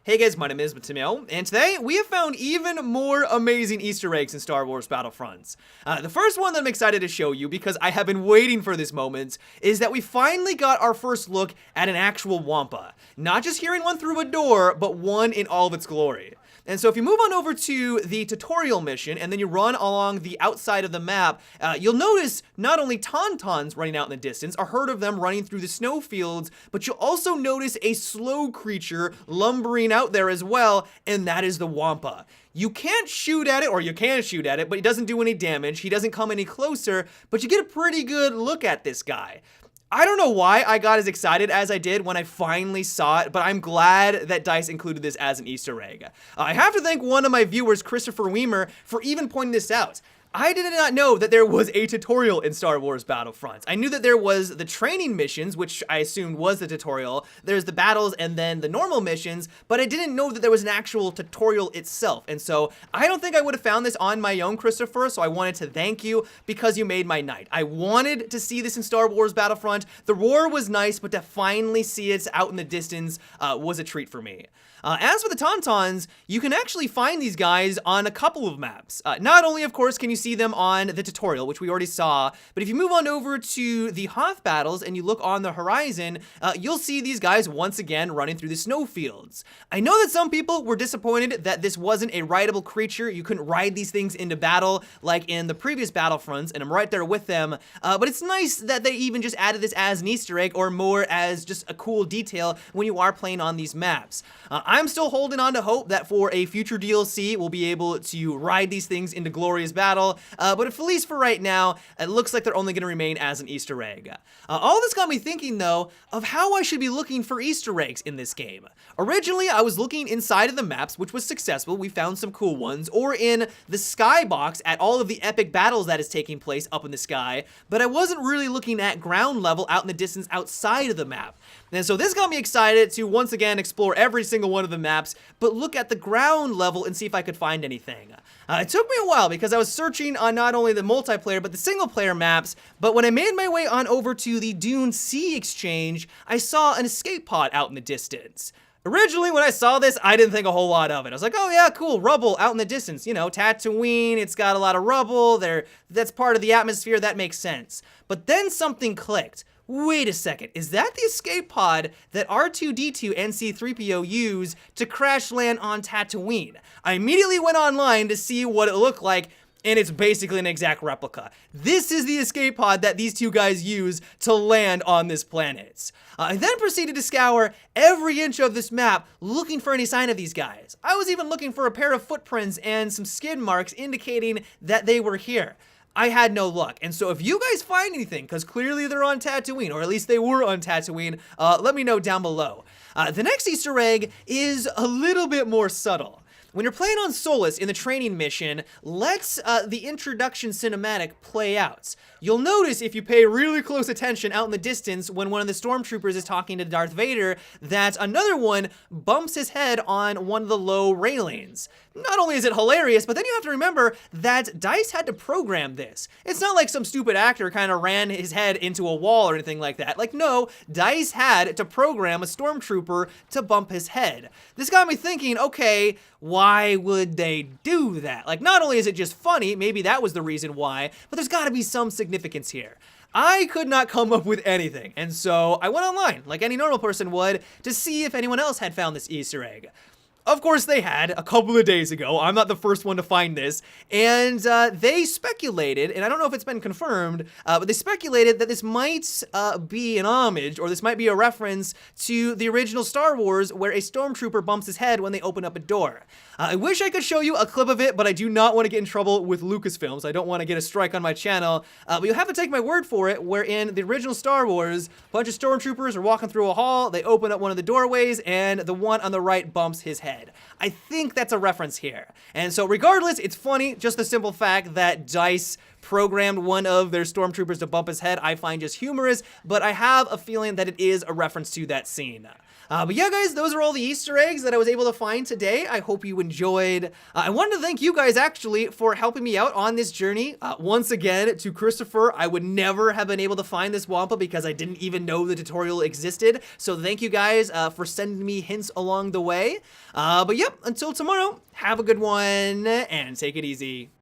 Hey guys, my name is Matimeo, and today we have found even more amazing Easter eggs in Star Wars Battlefront. The first one that I'm excited to show you, because I have been waiting for this moment, is that we finally got our first look at an actual Wampa. Not just hearing one through a door, but one in all of its glory. And so if you move on over to the tutorial mission and then you run along the outside of the map, you'll notice not only Tauntauns running out in the distance, a herd of them running through the snowfields, but you'll also notice a slow creature lumbering out there as well, and that is the Wampa. You can't shoot at it, or you can shoot at it, but he doesn't do any damage. He doesn't come any closer, but you get a pretty good look at this guy. I don't know why I got as excited as I did when I finally saw it, but I'm glad that DICE included this as an Easter egg. I have to thank one of my viewers, Christopher Weimer, for even pointing this out. I did not know that there was a tutorial in Star Wars Battlefront. I knew that there was the training missions, which I assumed was the tutorial. There's the battles and then the normal missions, but I didn't know that there was an actual tutorial itself. And so I don't think I would have found this on my own, Christopher, so I wanted to thank you because you made my night. I wanted to see this in Star Wars Battlefront. The roar was nice, but to finally see it out in the distance was a treat for me. As for the Tauntauns, you can actually find these guys on a couple of maps. Not only, of course, can you see them on the tutorial, which we already saw, but if you move on over to the Hoth battles and you look on the horizon, you'll see these guys once again running through the snowfields. I know that some people were disappointed that this wasn't a rideable creature. You couldn't ride these things into battle like in the previous Battlefronts, and I'm right there with them, but it's nice that they even just added this as an Easter egg or more as just a cool detail when you are playing on these maps. I'm still holding on to hope that for a future DLC, we'll be able to ride these things into glorious battle, but at least for right now, it looks like they're only going to remain as an Easter egg. All this got me thinking, though, of how I should be looking for Easter eggs in this game. Originally, I was looking inside of the maps, which was successful. We found some cool ones, or in the skybox at all of the epic battles that is taking place up in the sky, but I wasn't really looking at ground level out in the distance outside of the map. And so this got me excited to once again explore every single one of the maps, but look at the ground level and see if I could find anything. It took me a while because I was searching on not only the multiplayer but the single player maps, but when I made my way on over to the Dune Sea Exchange, I saw an escape pod out in the distance. Originally, when I saw this, I didn't think a whole lot of it. I was like, oh yeah, cool, rubble out in the distance. You know, Tatooine, it's got a lot of rubble there. That's part of the atmosphere, that makes sense. But then something clicked. Wait a second, is that the escape pod that R2D2 and C3PO use to crash land on Tatooine? I immediately went online to see what it looked like, and it's basically an exact replica. This is the escape pod that these two guys use to land on this planet. I then proceeded to scour every inch of this map looking for any sign of these guys. I was even looking for a pair of footprints and some skid marks indicating that they were here. I had no luck, and so if you guys find anything, because clearly they're on Tatooine, or at least they were on Tatooine, let me know down below. The next Easter egg is a little bit more subtle. When you're playing on Solus in the training mission, let the introduction cinematic play out. You'll notice if you pay really close attention out in the distance when one of the stormtroopers is talking to Darth Vader that another one bumps his head on one of the low railings. Not only is it hilarious, but then you have to remember that DICE had to program this. It's not like some stupid actor kind of ran his head into a wall or anything like that. Like, no, DICE had to program a stormtrooper to bump his head. This got me thinking, okay, why would they do that? Like, not only is it just funny, maybe that was the reason why, but there's got to be some significance here. I could not come up with anything, and so I went online, like any normal person would, to see if anyone else had found this Easter egg. Of course they had, a couple of days ago. I'm not the first one to find this. And they speculated, and I don't know if it's been confirmed, but they speculated that this might be an homage, or this might be a reference to the original Star Wars where a stormtrooper bumps his head when they open up a door. I wish I could show you a clip of it, but I do not want to get in trouble with Lucasfilms. I don't want to get a strike on my channel, but you'll have to take my word for it, where in the original Star Wars, a bunch of stormtroopers are walking through a hall, they open up one of the doorways, and the one on the right bumps his head. I think that's a reference here. And so regardless, it's funny, just the simple fact that DICE programmed one of their stormtroopers to bump his head, I find just humorous, but I have a feeling that it is a reference to that scene. But yeah, guys, those are all the Easter eggs that I was able to find today. I hope you enjoyed. I wanted to thank you guys actually for helping me out on this journey. Once again, to Christopher, I would never have been able to find this Wampa because I didn't even know the tutorial existed. So thank you guys for sending me hints along the way. But yep, until tomorrow, have a good one and take it easy.